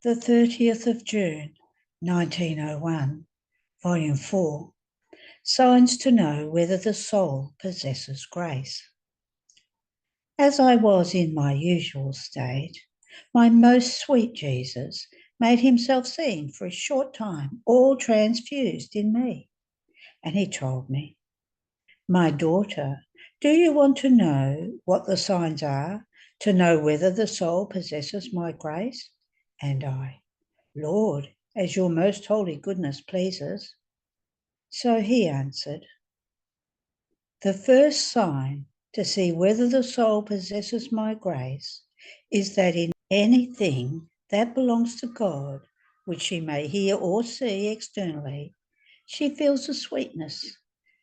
the 30th of June, 1901, Volume 4, Signs to Know Whether the Soul Possesses Grace. As I was in my usual state, my most sweet Jesus made himself seen for a short time, all transfused in me. And he told me, "My daughter, do you want to know what the signs are to know whether the soul possesses my grace?" And I, "Lord, as your most holy goodness pleases." So he answered, "The first sign to see whether the soul possesses my grace is that in anything that belongs to God, which she may hear or see externally, she feels a sweetness,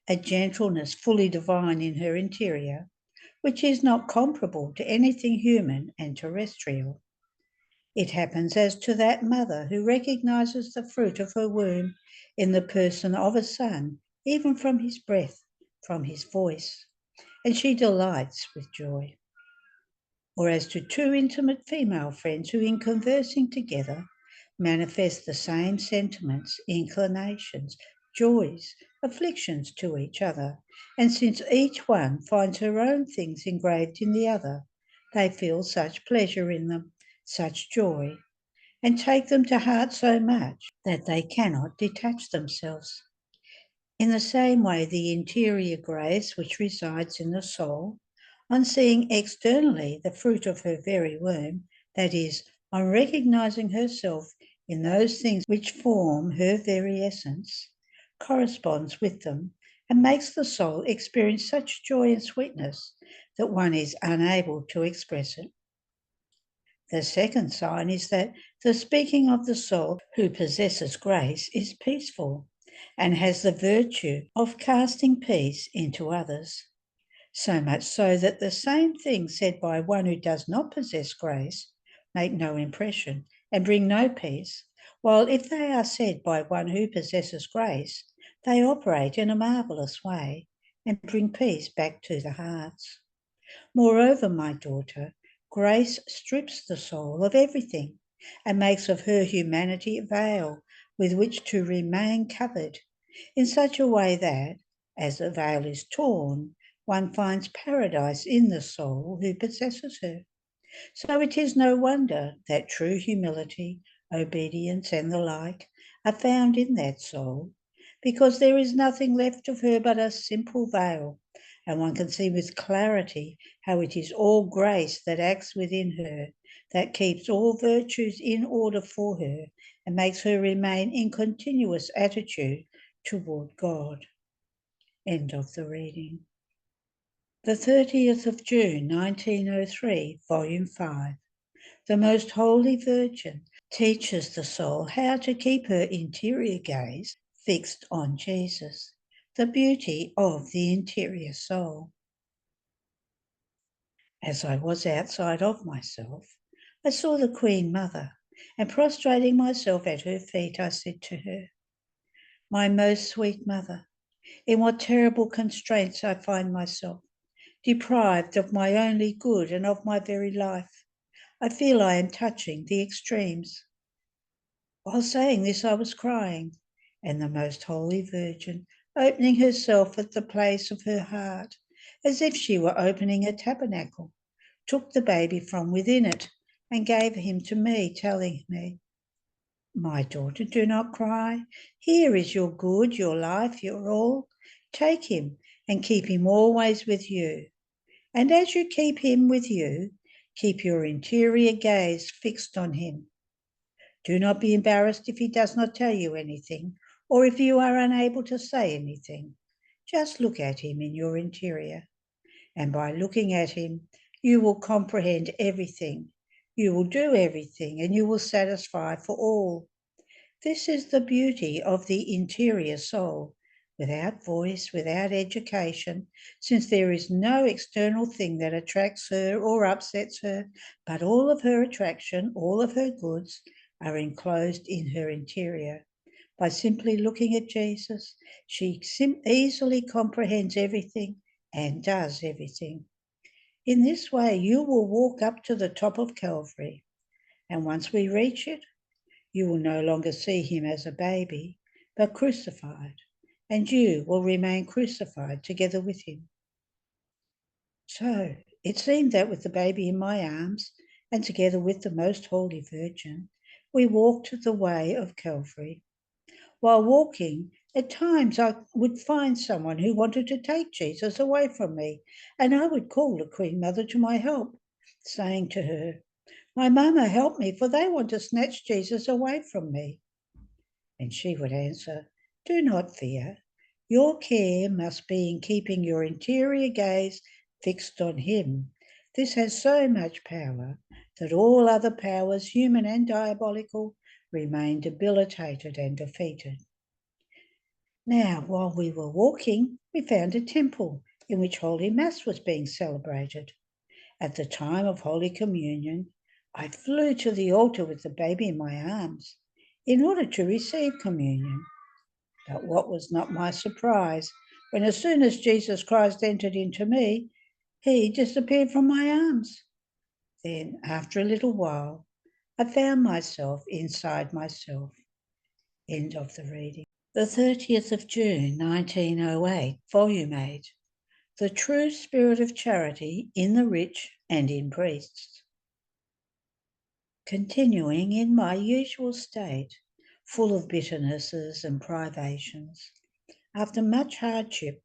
a gentleness fully divine in her interior, which is not comparable to anything human and terrestrial. It happens as to that mother who recognizes the fruit of her womb in the person of a son, even from his breath, from his voice, and she delights with joy. Or as to two intimate female friends who, in conversing together, manifest the same sentiments, inclinations, joys, afflictions to each other, and since each one finds her own things engraved in the other, they feel such pleasure in them, such joy, and take them to heart so much that they cannot detach themselves. In the same way, the interior grace which resides in the soul, on seeing externally the fruit of her very womb, that is, on recognizing herself in those things which form her very essence, corresponds with them and makes the soul experience such joy and sweetness that one is unable to express it. The second sign is that the speaking of the soul who possesses grace is peaceful and has the virtue of casting peace into others. So much so that the same things said by one who does not possess grace make no impression and bring no peace, while if they are said by one who possesses grace, they operate in a marvellous way and bring peace back to the hearts. Moreover, my daughter, grace strips the soul of everything and makes of her humanity a veil with which to remain covered, in such a way that, as the veil is torn, one finds paradise in the soul who possesses her. So it is no wonder that true humility, obedience, and the like are found in that soul, because there is nothing left of her but a simple veil, and one can see with clarity how it is all grace that acts within her, that keeps all virtues in order for her, and makes her remain in continuous attitude toward God. End of the reading. The 30th of June, 1903, Volume 5. The Most Holy Virgin teaches the soul how to keep her interior gaze fixed on Jesus, the beauty of the interior soul. As I was outside of myself, I saw the Queen Mother, and prostrating myself at her feet, I said to her, "My most sweet Mother, in what terrible constraints I find myself, deprived of my only good and of my very life. I feel I am touching the extremes." While saying this, I was crying, and the Most Holy Virgin, opening herself at the place of her heart, as if she were opening a tabernacle, took the baby from within it and gave him to me, telling me, "My daughter, do not cry. Here is your good, your life, your all. Take him and keep him always with you. And as you keep him with you, keep your interior gaze fixed on him. Do not be embarrassed if he does not tell you anything, or if you are unable to say anything. Just look at him in your interior, and by looking at him, you will comprehend everything. You will do everything, and you will satisfy for all. This is the beauty of the interior soul, without voice, without education, since there is no external thing that attracts her or upsets her, but all of her attraction, all of her goods, are enclosed in her interior. By simply looking at Jesus, she easily comprehends everything and does everything. In this way, you will walk up to the top of Calvary, and once we reach it, You will no longer see him as a baby, but crucified, and you will remain crucified together with him. So it seemed that with the baby in my arms, and together with the Most Holy Virgin, we walked the way of Calvary. While walking, at times I would find someone who wanted to take Jesus away from me, and I would call the Queen Mother to my help, saying to her, "My Mama, help me, for they want to snatch Jesus away from me." And she would answer, "Do not fear. Your care must be in keeping your interior gaze fixed on him. This has so much power that all other powers, human and diabolical, remain debilitated and defeated." Now, while we were walking, we found a temple in which Holy Mass was being celebrated. At the time of Holy Communion, I flew to the altar with the baby in my arms in order to receive communion. But what was not my surprise when, as soon as Jesus Christ entered into me, he disappeared from my arms. Then, after a little while, I found myself inside myself. End of the reading. The 30th of June, 1908, Volume 8. The True Spirit of Charity in the Rich and in Priests. Continuing in my usual state, full of bitternesses and privations, after much hardship,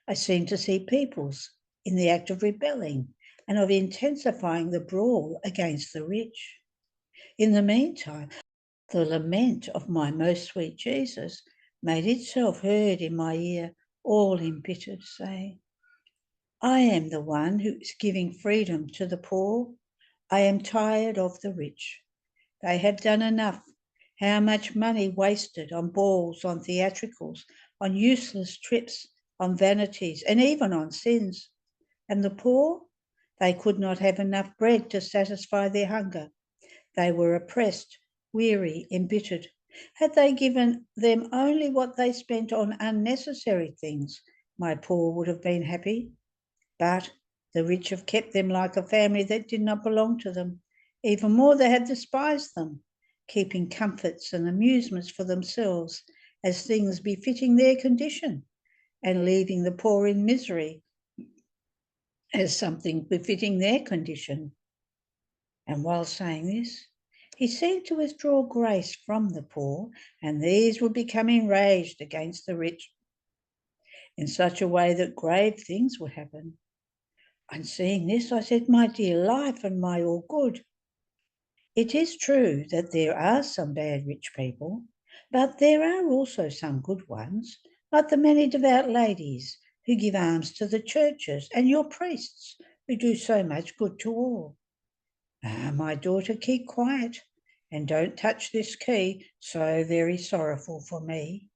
I seem to see peoples in the act of rebelling and of intensifying the brawl against the rich. In the meantime, the lament of my most sweet Jesus made itself heard in my ear, all embittered, saying, "I am the one who is giving freedom to the poor. I am tired of the rich. They have done enough. How much money wasted on balls, on theatricals, on useless trips, on vanities, and even on sins. And the poor? They could not have enough bread to satisfy their hunger. They were oppressed, weary, embittered. Had they given them only what they spent on unnecessary things, my poor would have been happy. But the rich have kept them like a family that did not belong to them. Even more, they have despised them, keeping comforts and amusements for themselves as things befitting their condition, and leaving the poor in misery as something befitting their condition." And while saying this, he seemed to withdraw grace from the poor, and these would become enraged against the rich in such a way that grave things would happen. On seeing this, I said, "My dear life and my all good, it is true that there are some bad rich people, but there are also some good ones, like the many devout ladies who give alms to the churches, and your priests who do so much good to all. Ah, my daughter, keep quiet and don't touch this key, so very sorrowful for me.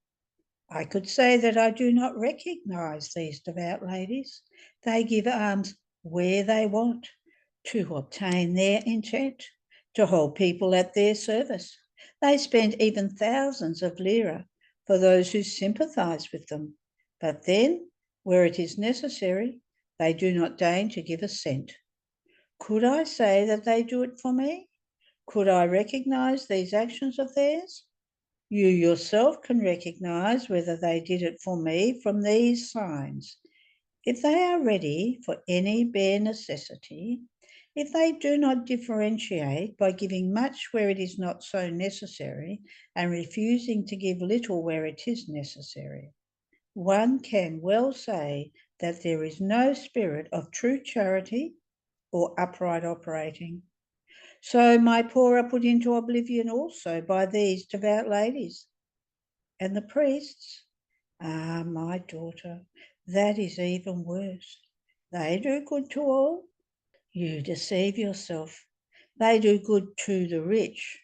I could say that I do not recognise these devout ladies. They give alms where they want, to obtain their intent, to hold people at their service. They spend even thousands of lira for those who sympathise with them. But then, where it is necessary, they do not deign to give a cent. Could I say that they do it for me? Could I recognise these actions of theirs? You yourself can recognise whether they did it for me from these signs. If they are ready for any bare necessity, if they do not differentiate by giving much where it is not so necessary and refusing to give little where it is necessary, one can well say that there is no spirit of true charity or upright operating. So my poor are put into oblivion also by these devout ladies. And the priests? Ah, my daughter, that is even worse. They do good to all. You deceive yourself. They do good to the rich.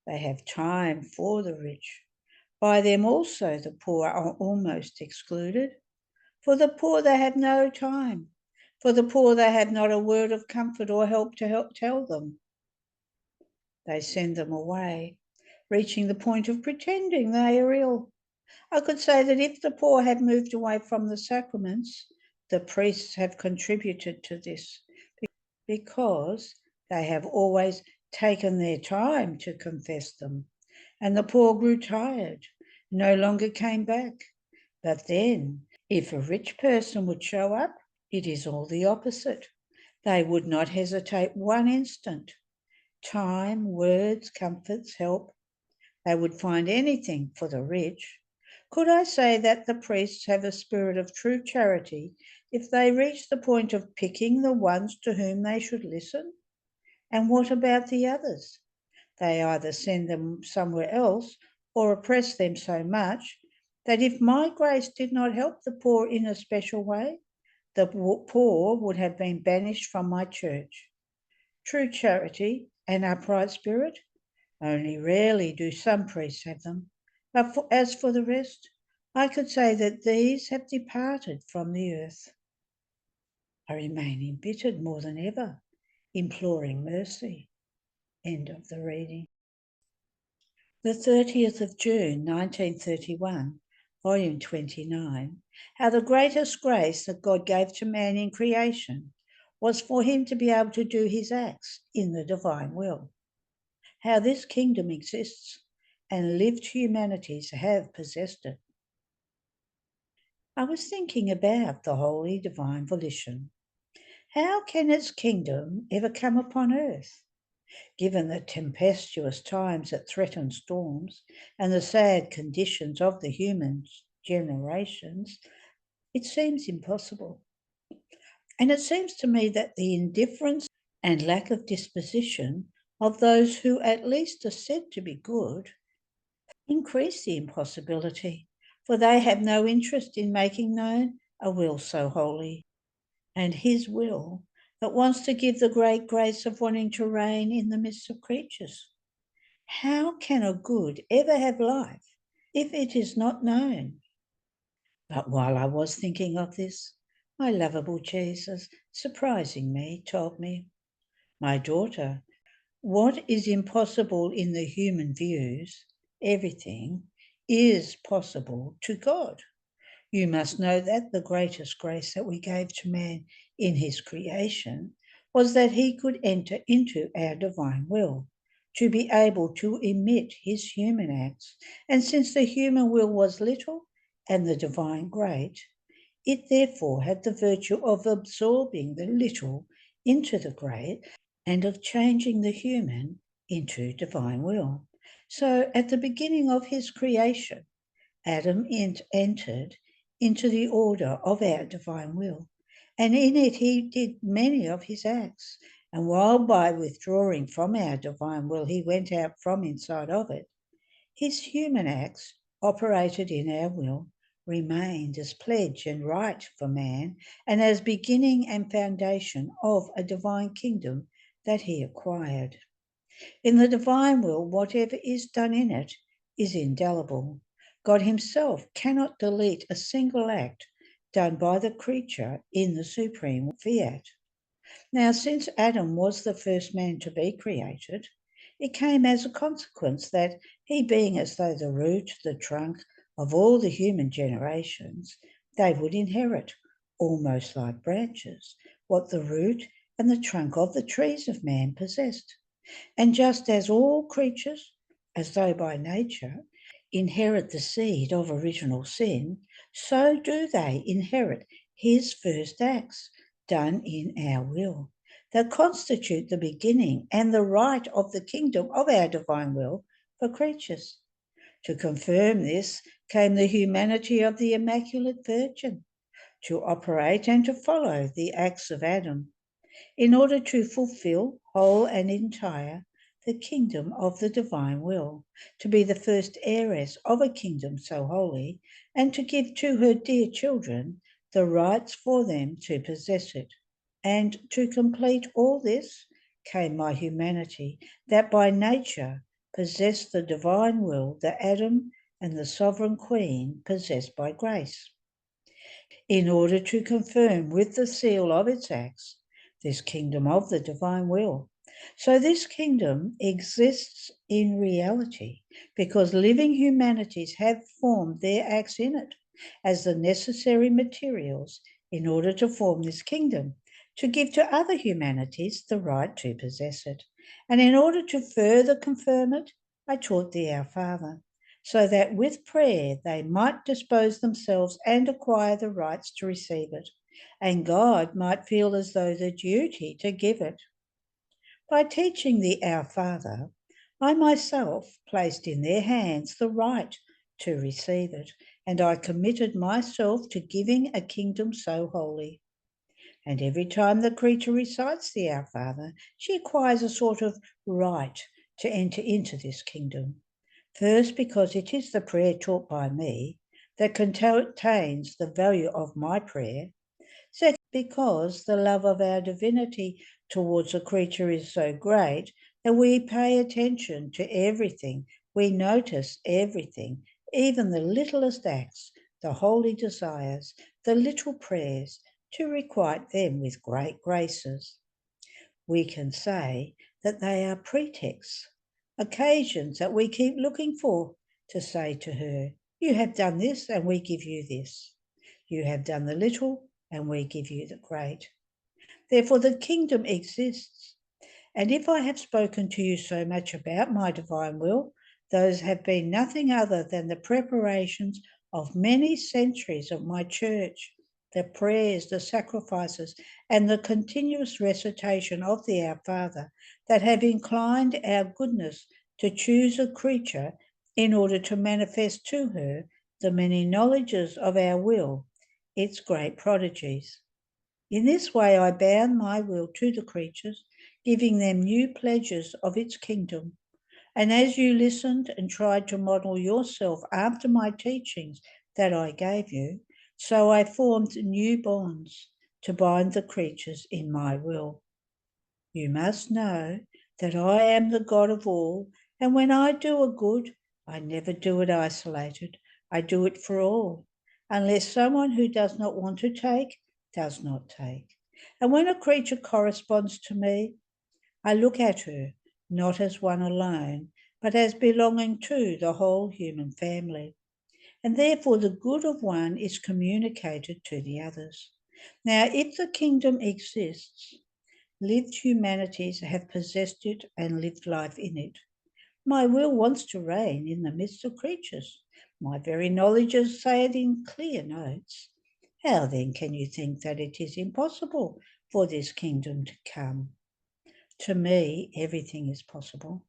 They have time for the rich. By them also the poor are almost excluded. For the poor they have no time. For the poor they have not a word of comfort or help to help tell them. They send them away, reaching the point of pretending they are ill. I could say that if the poor had moved away from the sacraments, the priests have contributed to this, because they have always taken their time to confess them. and the poor grew tired, no longer came back. But then, if a rich person would show up, it is all the opposite. They would not hesitate one instant. Time, words, comforts, help. They would find anything for the rich. Could I say that the priests have a spirit of true charity if they reach the point of picking the ones to whom they should listen? And what about the others? They either send them somewhere else or oppress them so much that if my grace did not help the poor in a special way, the poor would have been banished from my church. True charity and upright spirit, only rarely do some priests have them. But as for the rest, I could say that these have departed from the earth. I remain embittered more than ever, imploring mercy. End of the reading. The 30th of June, 1931, volume 29, how the greatest grace that God gave to man in creation was for him to be able to do his acts in the divine will. How this kingdom exists and lived humanities have possessed it. I was thinking about the holy divine volition. How can its kingdom ever come upon earth? Given the tempestuous times that threaten storms and the sad conditions of the human generations, it seems impossible. And it seems to me that the indifference and lack of disposition of those who at least are said to be good increase the impossibility, for they have no interest in making known a will so holy, and his will that wants to give the great grace of wanting to reign in the midst of creatures. How can a good ever have life if it is not known? But while I was thinking of this, my lovable Jesus, surprising me, told me, my daughter, what is impossible in the human views, everything, is possible to God. You must know that the greatest grace that we gave to man in his creation was that he could enter into our divine will, to be able to emit his human acts. And since the human will was little and the divine great, it therefore had the virtue of absorbing the little into the great and of changing the human into divine will. So at the beginning of his creation, Adam entered into the order of our divine will, and in it he did many of his acts. And while by withdrawing from our divine will he went out from inside of it, his human acts operated in our will remained as pledge and right for man and as beginning and foundation of a divine kingdom that he acquired. In the divine will, whatever is done in it is indelible. God himself cannot delete a single act done by the creature in the supreme fiat. Now, since Adam was the first man to be created, it came as a consequence that he being as though the root, the trunk of all the human generations, they would inherit, almost like branches, what the root and the trunk of the trees of man possessed. And just as all creatures, as though by nature, inherit the seed of original sin, so do they inherit his first acts, done in our will, that constitute the beginning and the right of the kingdom of our divine will for creatures. To confirm this came the humanity of the Immaculate Virgin, to operate and to follow the acts of Adam, in order to fulfill whole and entire the kingdom of the divine will, to be the first heiress of a kingdom so holy, and to give to her dear children the rights for them to possess it. And to complete all this came my humanity, that by nature possessed the divine will that Adam and the sovereign queen possessed by grace, in order to confirm with the seal of its acts this kingdom of the divine will. So this kingdom exists in reality because living humanities have formed their acts in it as the necessary materials in order to form this kingdom, to give to other humanities the right to possess it. And in order to further confirm it, I taught thee our Father, so that with prayer they might dispose themselves and acquire the rights to receive it, and God might feel as though the duty to give it. By teaching thee our Father, I myself placed in their hands the right to receive it, and I committed myself to giving a kingdom so holy. And every time the creature recites the Our Father, she acquires a sort of right to enter into this kingdom. First, because it is the prayer taught by me that contains the value of my prayer. Second, because the love of our divinity towards a creature is so great that we pay attention to everything, we notice everything, even the littlest acts, the holy desires, the little prayers, to requite them with great graces. We can say that they are pretexts, occasions that we keep looking for to say to her, you have done this and we give you this. You have done the little and we give you the great. Therefore the kingdom exists. And if I have spoken to you so much about my divine will, those have been nothing other than the preparations of many centuries of my church, the prayers, the sacrifices, and the continuous recitation of the Our Father that have inclined our goodness to choose a creature in order to manifest to her the many knowledges of our will, its great prodigies. In this way I bound my will to the creatures, giving them new pledges of its kingdom. And as you listened and tried to model yourself after my teachings that I gave you, so I formed new bonds to bind the creatures in my will. You must know that I am the God of all, and when I do a good, I never do it isolated. I do it for all, unless someone who does not want to take, does not take. And when a creature corresponds to me, I look at her not as one alone, but as belonging to the whole human family. And therefore the good of one is communicated to the others. Now, if the kingdom exists, lived humanities have possessed it and lived life in it. My will wants to reign in the midst of creatures. My very knowledges say it in clear notes. How then can you think that it is impossible for this kingdom to come? To me, everything is possible.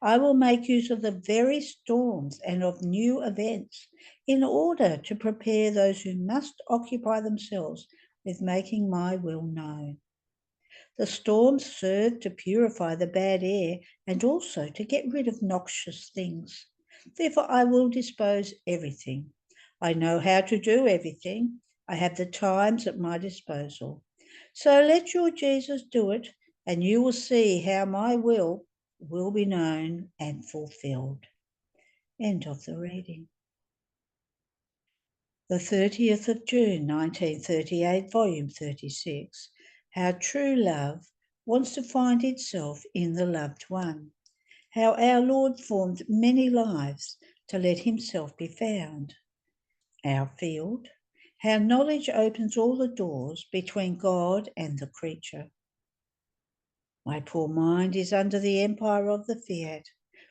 I will make use of the very storms and of new events in order to prepare those who must occupy themselves with making my will known. The storms serve to purify the bad air and also to get rid of noxious things. Therefore, I will dispose everything. I know how to do everything. I have the times at my disposal. So let your Jesus do it, and you will see how my will be known and fulfilled. End of the reading. The 30th of June, 1938, volume 36. How true love wants to find itself in the loved one. How our Lord formed many lives to let himself be found. Our field. How knowledge opens all the doors between God and the creature. My poor mind is under the empire of the fiat,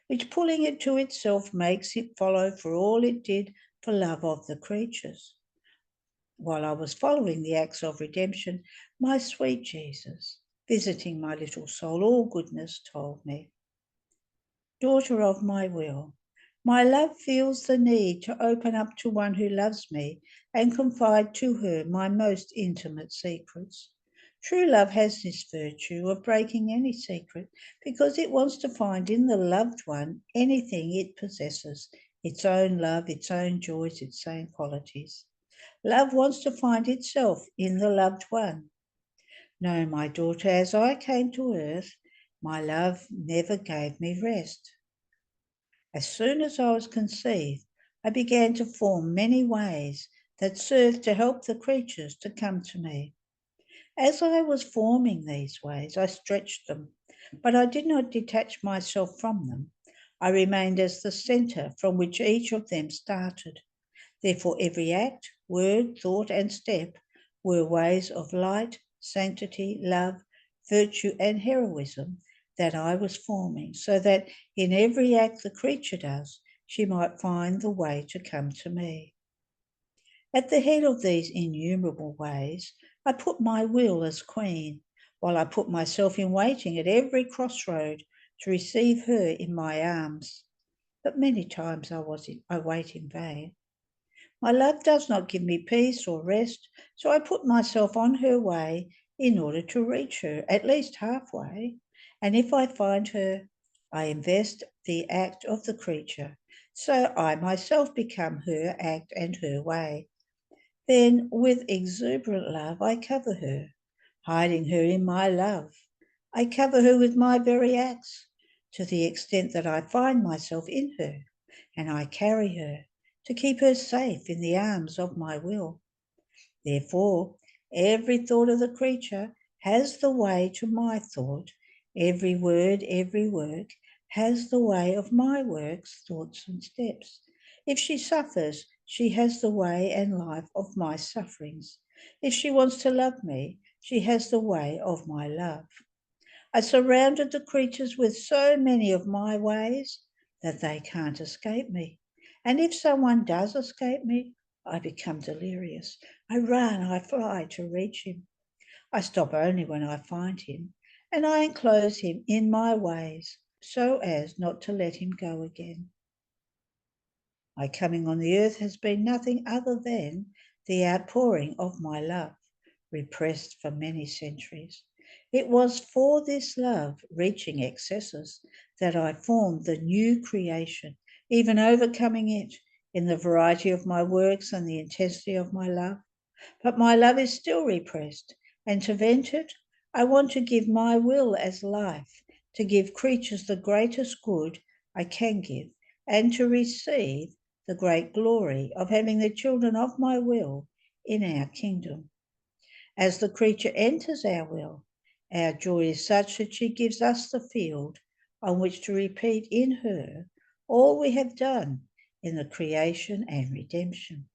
which pulling it to itself makes it follow for all it did for love of the creatures. While I was following the acts of redemption, my sweet Jesus, visiting my little soul, all goodness told me. Daughter of my will, my love feels the need to open up to one who loves me and confide to her my most intimate secrets. True love has this virtue of breaking any secret because it wants to find in the loved one anything it possesses, its own love, its own joys, its own qualities. Love wants to find itself in the loved one. No, my daughter, as I came to earth, my love never gave me rest. As soon as I was conceived, I began to form many ways that served to help the creatures to come to me. As I was forming these ways, I stretched them, but I did not detach myself from them. I remained as the centre from which each of them started. Therefore, every act, word, thought, and step were ways of light, sanctity, love, virtue, and heroism that I was forming, so that in every act the creature does, she might find the way to come to me. At the head of these innumerable ways, I put my will as queen, while I put myself in waiting at every crossroad to receive her in my arms. But many times I wait in vain. My love does not give me peace or rest, so I put myself on her way in order to reach her, at least halfway. And if I find her, I invest the act of the creature, so I myself become her act and her way. Then, with exuberant love, I cover her, hiding her in my love. I cover her with my very acts, to the extent that I find myself in her, and I carry her to keep her safe in the arms of my will. Therefore, every thought of the creature has the way to my thought. Every word, every work has the way of my works, thoughts, and steps. If she suffers, she has the way and life of my sufferings. If she wants to love me, she has the way of my love. I surrounded the creatures with so many of my ways that they can't escape me. And if someone does escape me, I become delirious. I run, I fly to reach him. I stop only when I find him, and I enclose him in my ways so as not to let him go again. My coming on the earth has been nothing other than the outpouring of my love, repressed for many centuries. It was for this love, reaching excesses, that I formed the new creation, even overcoming it in the variety of my works and the intensity of my love. But my love is still repressed, and to vent it, I want to give my will as life, to give creatures the greatest good I can give, and to receive the great glory of having the children of my will in our kingdom. As the creature enters our will, our joy is such that she gives us the field on which to repeat in her all we have done in the creation and redemption.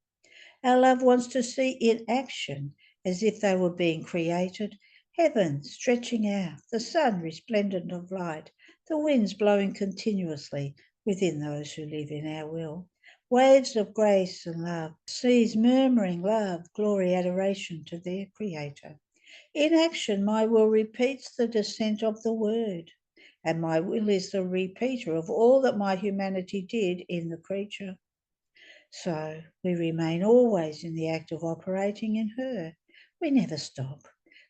Our love wants to see in action, as if they were being created, heaven stretching out, the sun resplendent of light, the winds blowing continuously within those who live in our will, waves of grace and love, seas murmuring love, glory, adoration to their Creator. In action, my will repeats the descent of the Word, and my will is the repeater of all that my humanity did in the creature. So we remain always in the act of operating in her. We never stop,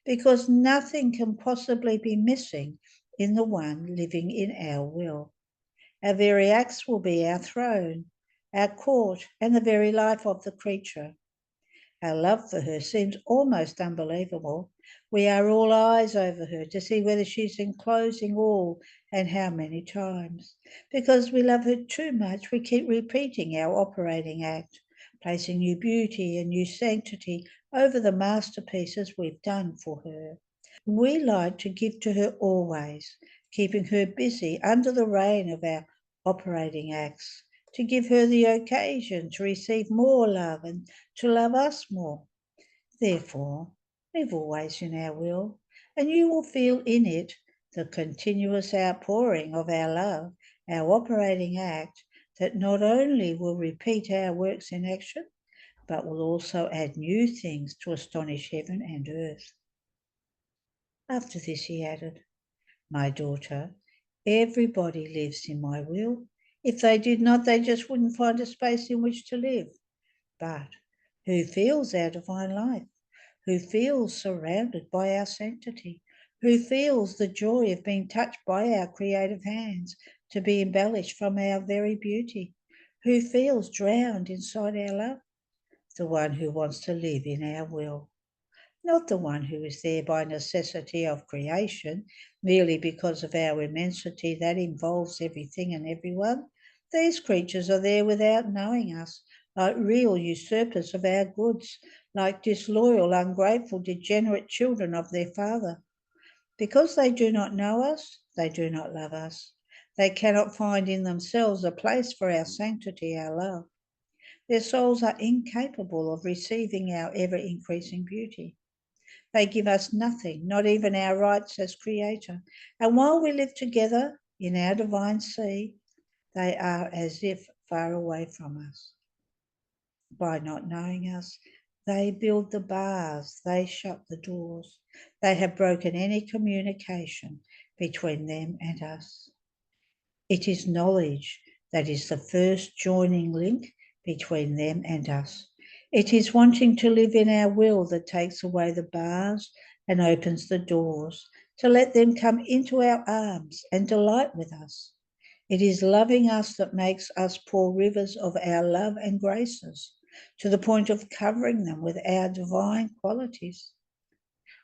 because nothing can possibly be missing in the one living in our will. Our very acts will be our throne, our court, and the very life of the creature. Our love for her seems almost unbelievable. We are all eyes over her to see whether she's enclosing all and how many times. Because we love her too much, we keep repeating our operating act, placing new beauty and new sanctity over the masterpieces we've done for her. We like to give to her always, keeping her busy under the reign of our operating acts, to give her the occasion to receive more love and to love us more. Therefore, live always in our will, and you will feel in it the continuous outpouring of our love, our operating act, that not only will repeat our works in action, but will also add new things to astonish heaven and earth. After this, he added, my daughter, everybody lives in my will. If they did not, they just wouldn't find a space in which to live. But who feels our divine life? Who feels surrounded by our sanctity? Who feels the joy of being touched by our creative hands to be embellished from our very beauty? Who feels drowned inside our love? The one who wants to live in our will. Not the one who is there by necessity of creation, merely because of our immensity that involves everything and everyone. These creatures are there without knowing us, like real usurpers of our goods, like disloyal, ungrateful, degenerate children of their Father. Because they do not know us, they do not love us. They cannot find in themselves a place for our sanctity, our love. Their souls are incapable of receiving our ever-increasing beauty. They give us nothing, not even our rights as creator. And while we live together in our divine sea, they are as if far away from us. By not knowing us, they build the bars, they shut the doors. They have broken any communication between them and us. It is knowledge that is the first joining link between them and us. It is wanting to live in our will that takes away the bars and opens the doors to let them come into our arms and delight with us. It is loving us that makes us pour rivers of our love and graces to the point of covering them with our divine qualities.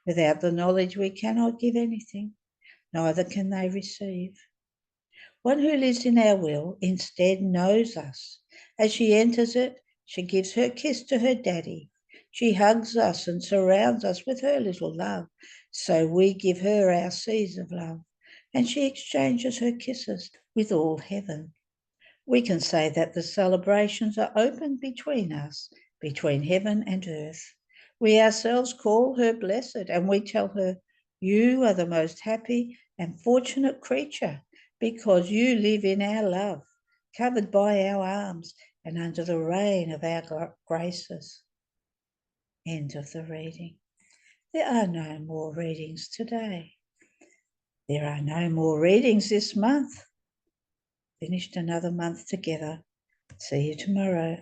Without the knowledge, we cannot give anything, neither can they receive. One who lives in our will instead knows us. As she enters it, she gives her kiss to her daddy. She hugs us and surrounds us with her little love. So we give her our seas of love, and she exchanges her kisses with all heaven. We can say that the celebrations are open between us, between heaven and earth. We ourselves call her blessed, and we tell her, you are the most happy and fortunate creature, because you live in our love, covered by our arms and under the reign of our graces. End of the reading. There are no more readings today. There are no more readings this month. Finished another month together. See you tomorrow.